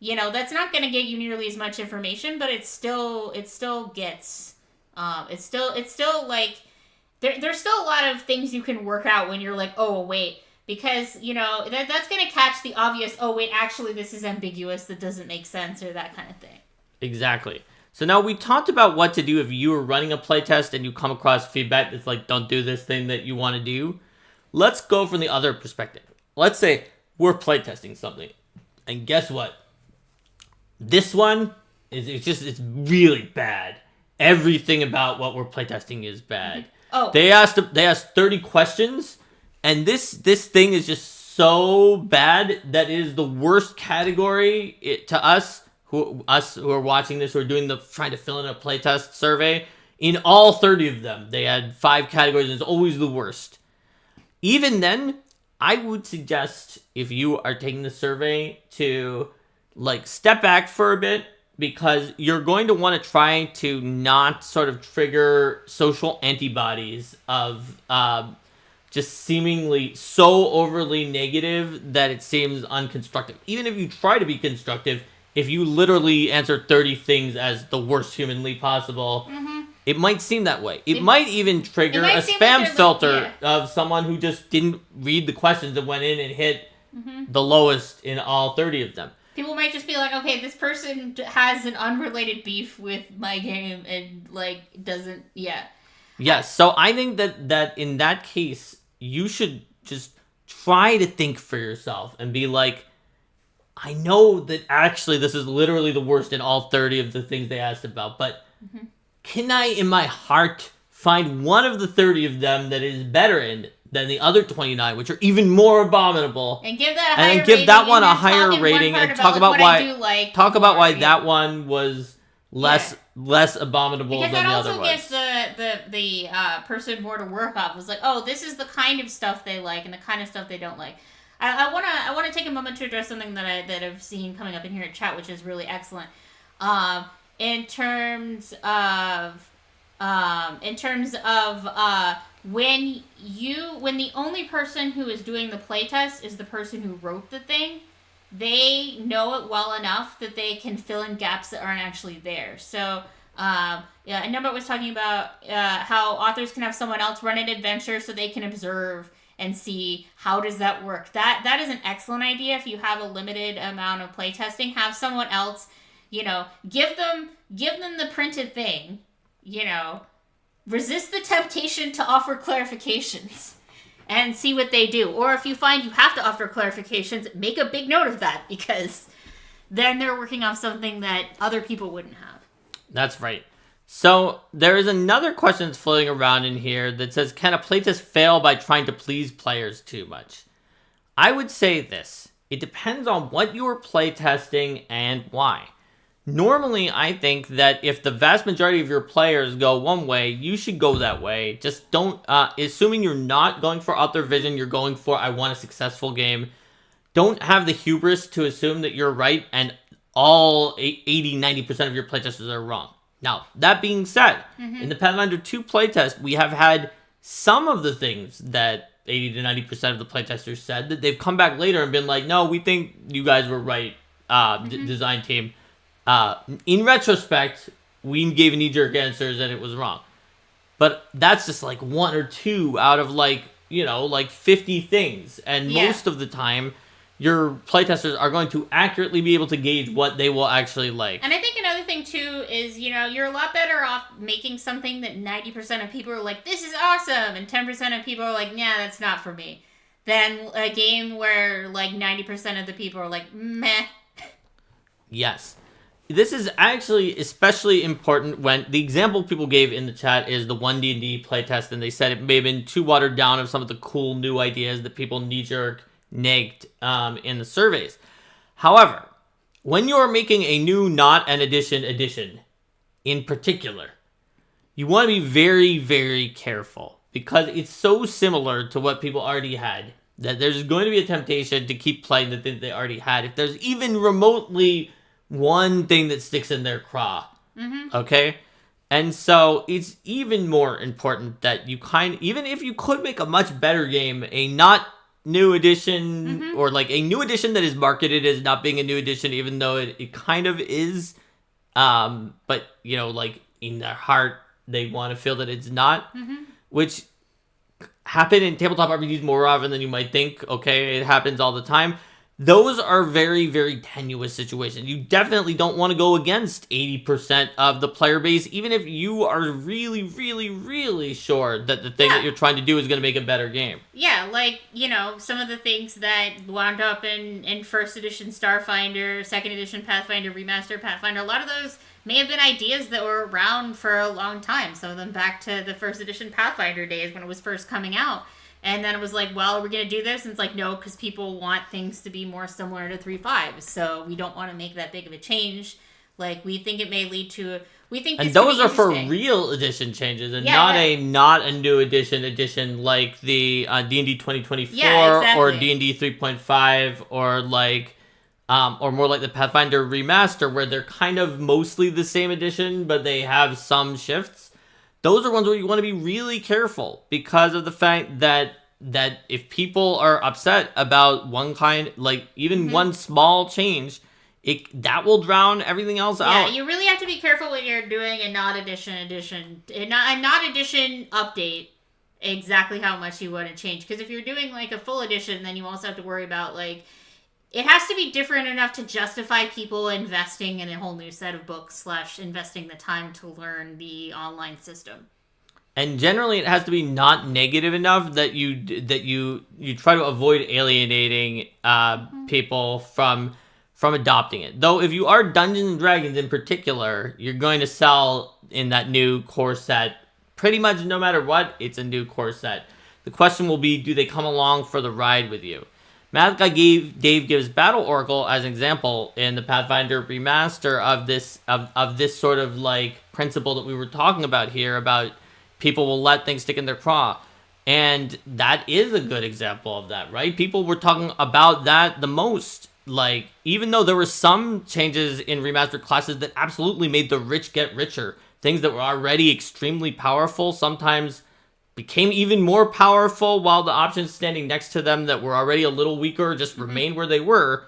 That's not gonna get you nearly as much information, but it still gets it's still like there's still a lot of things you can work out when you're like, oh wait, because that's gonna catch the obvious, oh wait, actually this is ambiguous, that doesn't make sense, or that kind of thing. Exactly. So now we talked about what to do if you are running a playtest and you come across feedback that's like, don't do this thing that you want to do. Let's go from the other perspective. Let's say we're playtesting something, and guess what? This one it's really bad. Everything about what we're playtesting is bad. Oh, they asked 30 questions, and this thing is just so bad that it is the worst category to us who are watching this, who are trying to fill in a playtest survey. In all 30 of them, they had 5 categories, and it's always the worst. Even then, I would suggest, if you are taking the survey, to like step back for a bit, because you're going to want to try to not sort of trigger social antibodies of just seemingly so overly negative that it seems unconstructive. Even if you try to be constructive, if you literally answer 30 things as the worst humanly possible, it might seem that way. It might even trigger a spam filter of someone who just didn't read the questions and went in and hit the lowest in all 30 of them. People might just be like, okay, this person has an unrelated beef with my game and, like, doesn't, Yes, so I think that in that case, you should just try to think for yourself and be like, I know that actually this is literally the worst in all 30 of the things they asked about, but can I, in my heart, find one of the 30 of them that is better than the other 29, which are even more abominable, and give that and give that one a higher rating, and talk about why that one was less abominable than the other ones. Because that also gives the person more to work off. It's like, oh, this is the kind of stuff they like and the kind of stuff they don't like. I wanna take a moment to address something that I've seen coming up in here in chat, which is really excellent. In terms of when the only person who is doing the playtest is the person who wrote the thing, they know it well enough that they can fill in gaps that aren't actually there. So, Number was talking about how authors can have someone else run an adventure so they can observe and see how does that work. That is an excellent idea. If you have a limited amount of playtesting, have someone else, give them the printed thing, resist the temptation to offer clarifications and see what they do. Or if you find you have to offer clarifications, make a big note of that, because then they're working off something that other people wouldn't have. That's right. So there is another question that's floating around in here that says, can a playtest fail by trying to please players too much? I would say this. It depends on what you are playtesting and why. Normally, I think that if the vast majority of your players go one way, you should go that way. Just don't, assuming you're not going for author vision, you're going for, I want a successful game. Don't have the hubris to assume that you're right and all 80-90% of your playtesters are wrong. Now, that being said, in the Pathfinder 2 playtest, we have had some of the things that 80-90% of the playtesters said that they've come back later and been like, no, we think you guys were right, design team. In retrospect, we gave knee-jerk answers and it was wrong. But that's just like one or two out of like 50 things. And most of the time, your playtesters are going to accurately be able to gauge what they will actually like. And I think another thing, too, is, you're a lot better off making something that 90% of people are like, this is awesome, and 10% of people are like, nah, that's not for me, than a game where, 90% of the people are like, meh. Yes. This is actually especially important when the example people gave in the chat is the 1D&D playtest, and they said it may have been too watered down of some of the cool new ideas that people knee-jerk nagged in the surveys. However, when you're making a new not an edition in particular, you want to be very, very careful because it's so similar to what people already had that there's going to be a temptation to keep playing the thing they already had if there's even remotely one thing that sticks in their craw. Okay? And so it's even more important that you even if you could make a much better game, a not new edition or a new edition that is marketed as not being a new edition, even though it kind of is, but in their heart they want to feel that it's not, which happen in tabletop RPGs more often than you might think. Okay, it happens all the time. Those are very, very tenuous situations. You definitely don't want to go against 80% of the player base, even if you are really, really, really sure that the thing that you're trying to do is going to make a better game. Yeah, some of the things that wound up in first edition Starfinder, second edition Pathfinder, remastered Pathfinder, a lot of those may have been ideas that were around for a long time. Some of them back to the first edition Pathfinder days when it was first coming out. And then it was like, well, we're going to do this. And it's like, no, because people want things to be more similar to 3.5. So we don't want to make that big of a change. We think it may lead to... And those are for real edition changes and not a new edition like the D&D 2024 or D&D 3.5 or more like the Pathfinder Remaster where they're kind of mostly the same edition, but they have some shifts. Those are ones where you want to be really careful because of the fact that if people are upset about one kind, even one small change, that will drown everything else out. Yeah, you really have to be careful when you're doing a not edition update, exactly how much you want to change. Because if you're doing a full edition, then you also have to worry about it has to be different enough to justify people investing in a whole new set of books / investing the time to learn the online system. And generally, it has to be not negative enough that you try to avoid alienating people from adopting it. Though, if you are Dungeons and Dragons in particular, you're going to sell in that new core set pretty much no matter what. It's a new core set. The question will be, do they come along for the ride with you? Math Guy Dave gives Battle Oracle as an example in the Pathfinder Remaster of this sort of principle that we were talking about here about people will let things stick in their craw. And that is a good example of that, right? People were talking about that the most. Even though there were some changes in remastered classes that absolutely made the rich get richer, things that were already extremely powerful sometimes became even more powerful while the options standing next to them that were already a little weaker just remained where they were.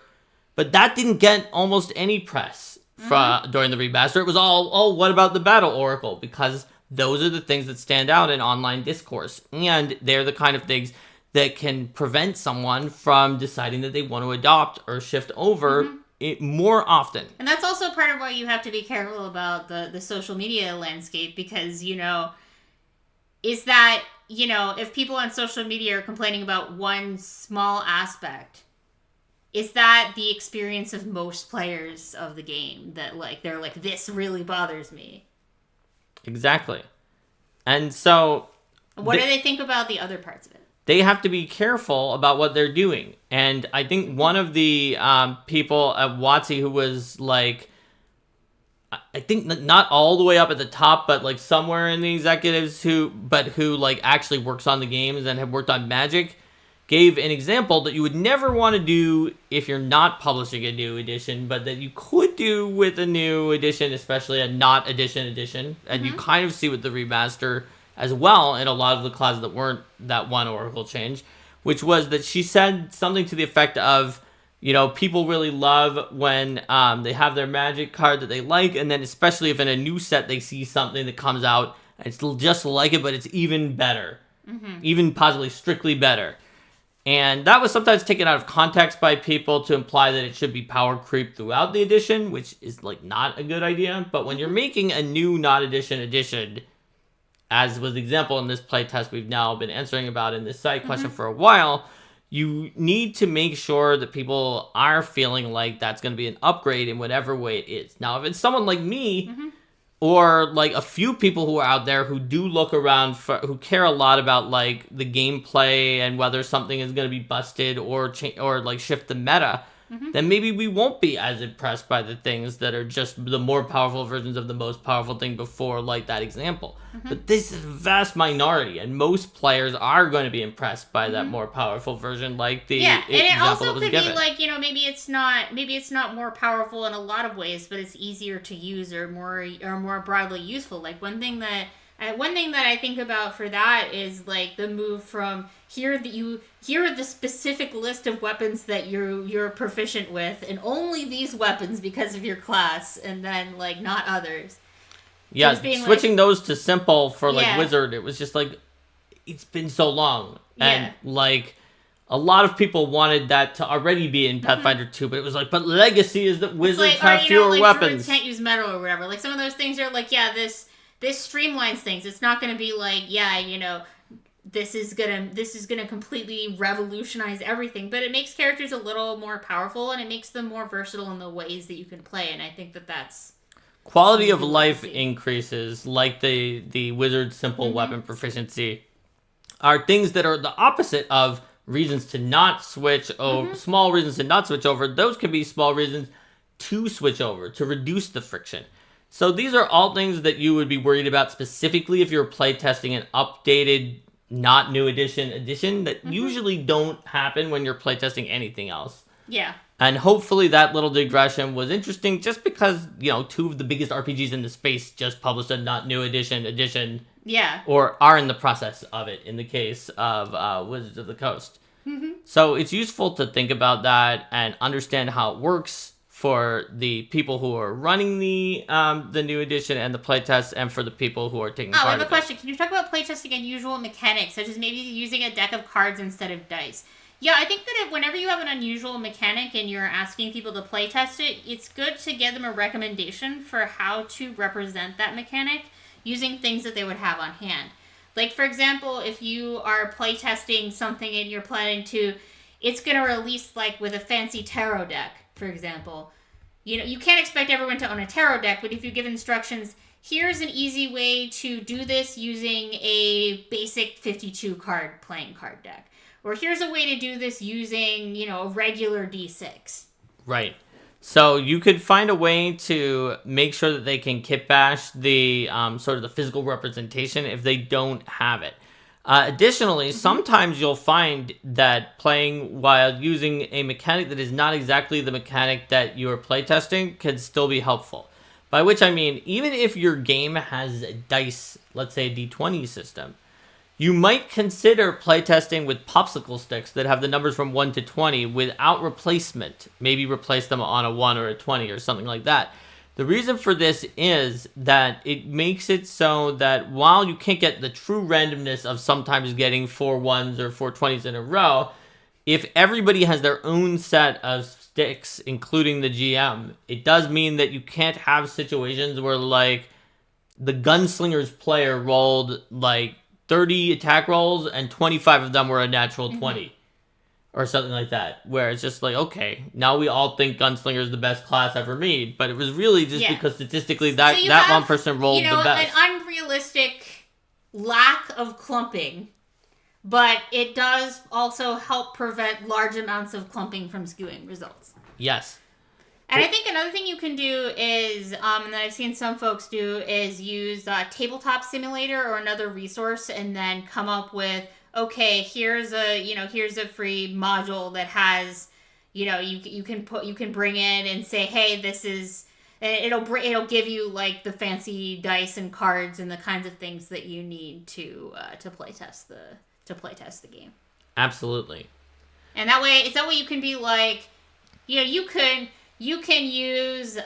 But that didn't get almost any press during the remaster. It was all, what about the Battle Oracle? Because those are the things that stand out in online discourse. And they're the kind of things that can prevent someone from deciding that they want to adopt or shift over it more often. And that's also part of why you have to be careful about the social media landscape because, is that, if people on social media are complaining about one small aspect, is that the experience of most players of the game? That, like, they're like, this really bothers me. Exactly. And so... What do they think about the other parts of it? They have to be careful about what they're doing. And I think one of the people at WotC who was like, I think not all the way up at the top, but like somewhere in the executives who like actually works on the games and have worked on Magic, gave an example that you would never want to do if you're not publishing a new edition, but that you could do with a new edition, especially a not edition. And you kind of see with the remaster as well in a lot of the classes that weren't that one Oracle change, which was that she said something to the effect of, you know, people really love when they have their Magic card that they like, and then especially if in a new set they see something that comes out and it's just like it, but it's even better, even possibly strictly better. And that was sometimes taken out of context by people to imply that it should be power creep throughout the edition, which is like not a good idea. But when you're making a new not edition, as was the example in this playtest we've now been answering about in this side question for a while, you need to make sure that people are feeling like that's going to be an upgrade in whatever way it is. Now, if it's someone like me, or like a few people who are out there who do look around, who care a lot about like the gameplay and whether something is going to be busted or like shift the meta, then maybe we won't be as impressed by the things that are just the more powerful versions of the most powerful thing before, like that example. But this is a vast minority, and most players are going to be impressed by that more powerful version, like the example and it also that was could given. be like, you know, maybe it's not more powerful in a lot of ways, but it's easier to use or more broadly useful. Like one thing that I think about for that is like the move from here are the specific list of weapons that you're proficient with, and only these weapons because of your class, and then like not others. Yeah, switching like, those to simple for like Wizard, it was just like, it's been so long. And like a lot of people wanted that to already be in Pathfinder 2, but it was like, but Legacy is that Wizards have fewer weapons. Druids can't use metal or whatever. Like some of those things are like, this streamlines things. It's not going to be like, this is gonna completely revolutionize everything, but it makes characters a little more powerful, and it makes them more versatile in the ways that you can play. And I think that's quality of life increases, like the Wizard simple weapon proficiency, are things that are the opposite of reasons to not switch over. Small reasons to not switch over. Those can be small reasons to switch over, to reduce the friction. So these are all things that you would be worried about specifically if you're playtesting an updated, not new edition that usually don't happen when you're playtesting anything else. Yeah. And hopefully that little digression was interesting just because, two of the biggest RPGs in the space just published a not new edition. Yeah. Or are in the process of it in the case of Wizards of the Coast. So it's useful to think about that and understand how it works for the people who are running the new edition and the playtest, and for the people who are taking part. I have a question. Can you talk about playtesting unusual mechanics, such as maybe using a deck of cards instead of dice? Yeah, I think that whenever you have an unusual mechanic and you're asking people to playtest it, it's good to give them a recommendation for how to represent that mechanic using things that they would have on hand. Like, for example, if you are playtesting something and you're planning to, it's going to release like with a fancy tarot deck, for example. You can't expect everyone to own a tarot deck, but if you give instructions, here's an easy way to do this using a basic 52 card playing card deck. Or here's a way to do this using, a regular D6. Right. So you could find a way to make sure that they can kit bash the sort of the physical representation if they don't have it. Additionally, sometimes you'll find that playing while using a mechanic that is not exactly the mechanic that you're playtesting can still be helpful. By which I mean, even if your game has a dice, let's say a D20 system, you might consider playtesting with popsicle sticks that have the numbers from 1 to 20 without replacement. Maybe replace them on a 1 or a 20 or something like that. The reason for this is that it makes it so that while you can't get the true randomness of sometimes getting 4 1s or 4 20s in a row, if everybody has their own set of sticks, including the GM, it does mean that you can't have situations where, like, the Gunslinger's player rolled, like, 30 attack rolls and 25 of them were a natural 20. or something like that, where it's just like, okay, now we all think Gunslinger is the best class ever made, but it was really just because statistically that one person rolled the best. An unrealistic lack of clumping, but it does also help prevent large amounts of clumping from skewing results. Yes. And I think another thing you can do is, and that I've seen some folks do, is use Tabletop Simulator or another resource, and then come up with, okay, here's a free module that has, you can bring in and say, hey, this is, it'll give you like the fancy dice and cards and the kinds of things that you need to playtest the game. Absolutely. And that way you can be like, you can use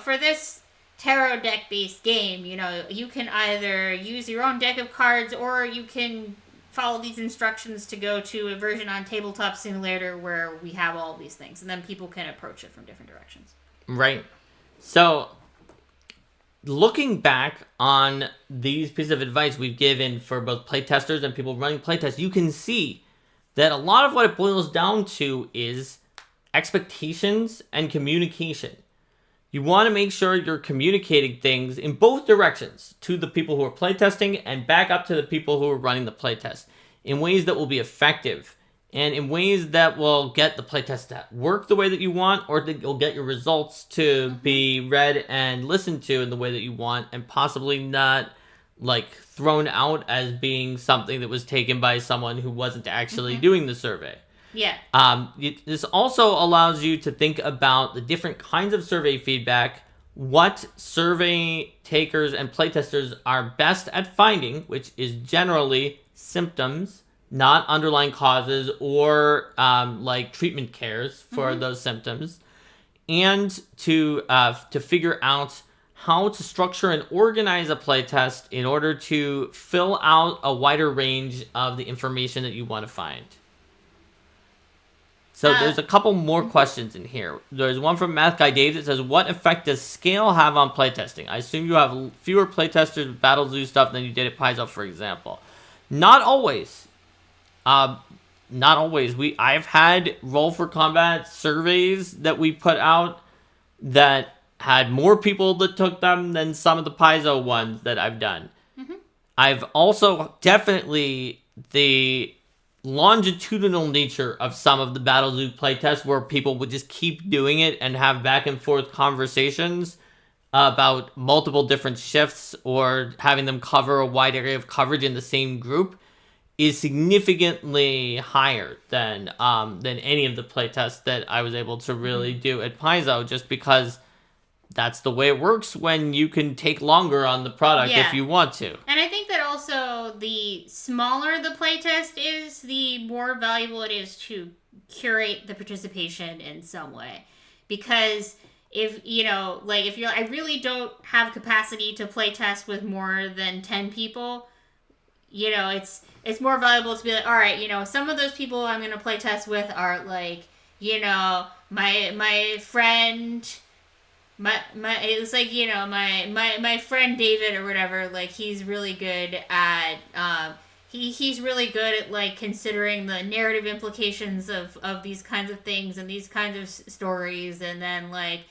for this tarot deck based game, you can either use your own deck of cards, or you can follow these instructions to go to a version on Tabletop Simulator where we have all these things, and then people can approach it from different directions. Right. So, looking back on these pieces of advice we've given for both playtesters and people running playtests, you can see that a lot of what it boils down to is expectations and communication. You want to make sure you're communicating things in both directions to the people who are playtesting and back up to the people who are running the playtest in ways that will be effective and in ways that will get the playtest to work the way that you want, or that will get your results to be read and listened to in the way that you want, and possibly not like thrown out as being something that was taken by someone who wasn't actually doing the survey. Yeah. This also allows you to think about the different kinds of survey feedback, what survey takers and playtesters are best at finding, which is generally symptoms, not underlying causes or like treatment cares for those symptoms, and to figure out how to structure and organize a playtest in order to fill out a wider range of the information that you want to find. So there's a couple more questions in here. There's one from Math Guy Dave that says, what effect does scale have on playtesting? I assume you have fewer playtesters with Battle Zoo stuff than you did at Paizo, for example. Not always. Not always. I've had Roll for Combat surveys that we put out that had more people that took them than some of the Paizo ones that I've done. I've also definitely the longitudinal nature of some of the Battle Zoo playtests where people would just keep doing it and have back and forth conversations about multiple different shifts or having them cover a wide area of coverage in the same group is significantly higher than any of the playtests that I was able to really do at Paizo, just because that's the way it works when you can take longer on the product if you want to. And I think that also the smaller the playtest is, the more valuable it is to curate the participation in some way. Because if you're I really don't have capacity to playtest with more than 10 people, it's more valuable to be like, all right, some of those people I'm going to playtest with are like, my friend... it's like, my friend David or whatever, like, he's really good at he's really good at like considering the narrative implications of these kinds of things and these kinds of stories, and then my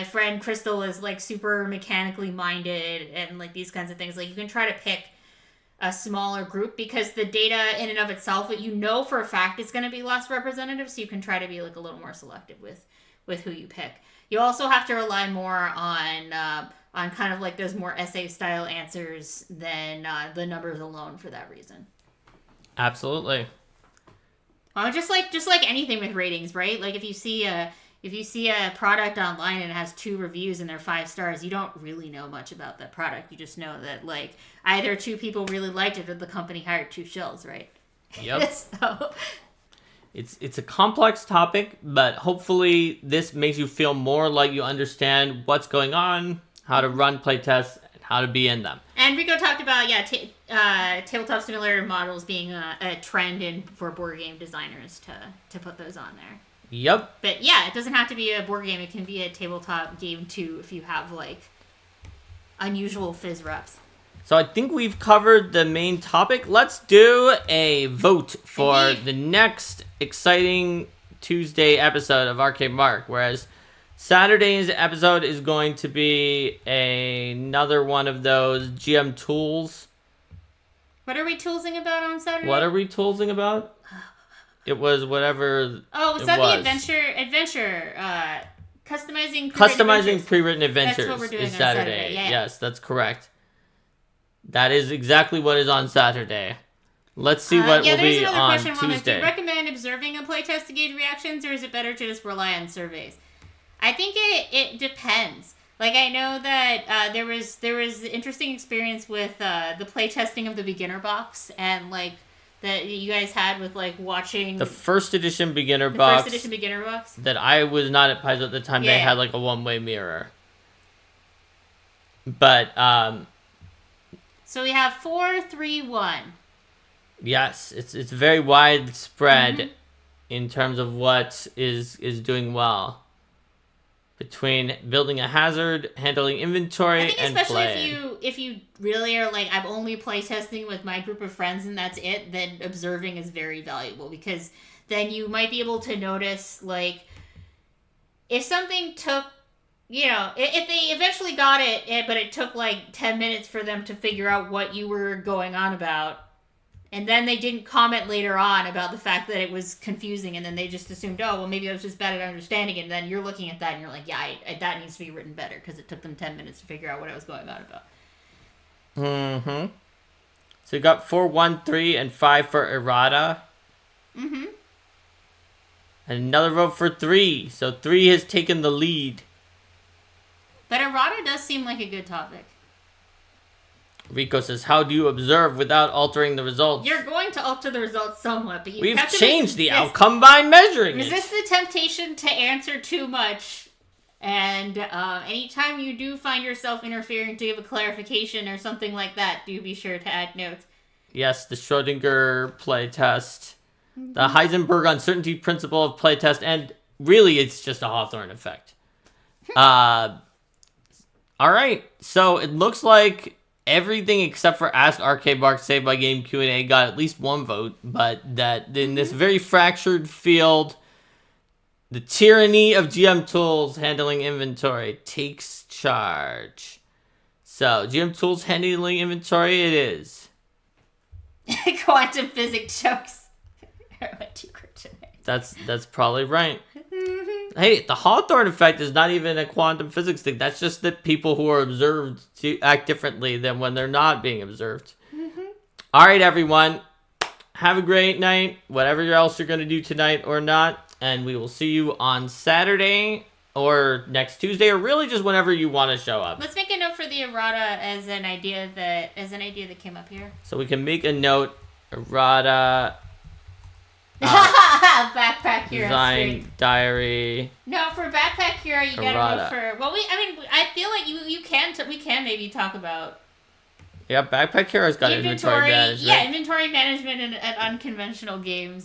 friend Crystal is like super mechanically minded and like these kinds of things. Like, you can try to pick a smaller group because the data in and of itself, for a fact, it's going to be less representative, so you can try to be like a little more selective with who you pick. You also have to rely more on kind of like those more essay style answers than the numbers alone for that reason. Absolutely. Well, just like anything with ratings, right? Like if you see a product online and it has 2 reviews and they're 5 stars, you don't really know much about that product. You just know that like either 2 people really liked it or the company hired 2 shills, right? Yep. So It's a complex topic, but hopefully this makes you feel more like you understand what's going on, how to run playtests, and how to be in them. And Rico talked about, Tabletop Simulator models being a trend for board game designers to put those on there. Yep. But yeah, it doesn't have to be a board game. It can be a tabletop game too if you have like unusual fizz reps. So I think we've covered the main topic. Let's do a vote for the next exciting Tuesday episode of Arcade Mark, whereas Saturday's episode is going to be another one of those GM tools. What are we toolsing about on Saturday? What are we toolsing about? It was whatever. Oh, was that the adventure? Customizing pre-written adventures. That's what we're doing is on Saturday. Yeah. Yes, that's correct. That is exactly what is on Saturday. Let's see what will be on Tuesday. Do you recommend observing a playtest to gauge reactions, or is it better to just rely on surveys? I think it depends. Like, I know that there was interesting experience with the playtesting of the beginner box, and like that you guys had with like watching the first edition beginner box. That I was not at Paizo at the time. They had like a one-way mirror. But so we have 4, 3, 1. Yes, it's very widespread in terms of what is doing well. Between building a hazard, handling inventory, I think and especially if you really are like, I'm only playtesting with my group of friends and that's it, then observing is very valuable, because then you might be able to notice, like, if something took, if they eventually got it, but it took like 10 minutes for them to figure out what you were going on about, and then they didn't comment later on about the fact that it was confusing, and then they just assumed, oh, well, maybe I was just bad at understanding it, and then you're looking at that, and you're like, yeah, that needs to be written better, because it took them 10 minutes to figure out what I was going on about. Mm-hmm. So you got 4, 1, 3, and 5 for errata. Mm-hmm. And another vote for 3, so 3 has taken the lead. But errata does seem like a good topic. Rico says, how do you observe without altering the results? You're going to alter the results somewhat, but we've changed the outcome by measuring resist the temptation to answer too much. And anytime you do find yourself interfering to give a clarification or something like that, do be sure to add notes. Yes, the Schrodinger playtest. The Heisenberg uncertainty principle of playtest. And really, it's just a Hawthorne effect. All right, so it looks like everything except for Ask Arcade Mark Save My Game Q&A got at least one vote, but that in this very fractured field, the tyranny of GM tools handling inventory takes charge. So, GM tools handling inventory it is. Quantum physics jokes. That's probably right. Hey, the Hawthorne effect is not even a quantum physics thing. That's just that people who are observed to act differently than when they're not being observed. All right, everyone. Have a great night, whatever else you're going to do tonight or not. And we will see you on Saturday or next Tuesday, or really just whenever you want to show up. Let's make a note for the errata as an idea that came up here. So we can make a note, errata... Backpack Hero design diary. No, for Backpack Hero, you gotta go for. Well, I feel like we can maybe talk about. Yeah, Backpack Hero's got inventory management. Yeah, inventory management and unconventional games.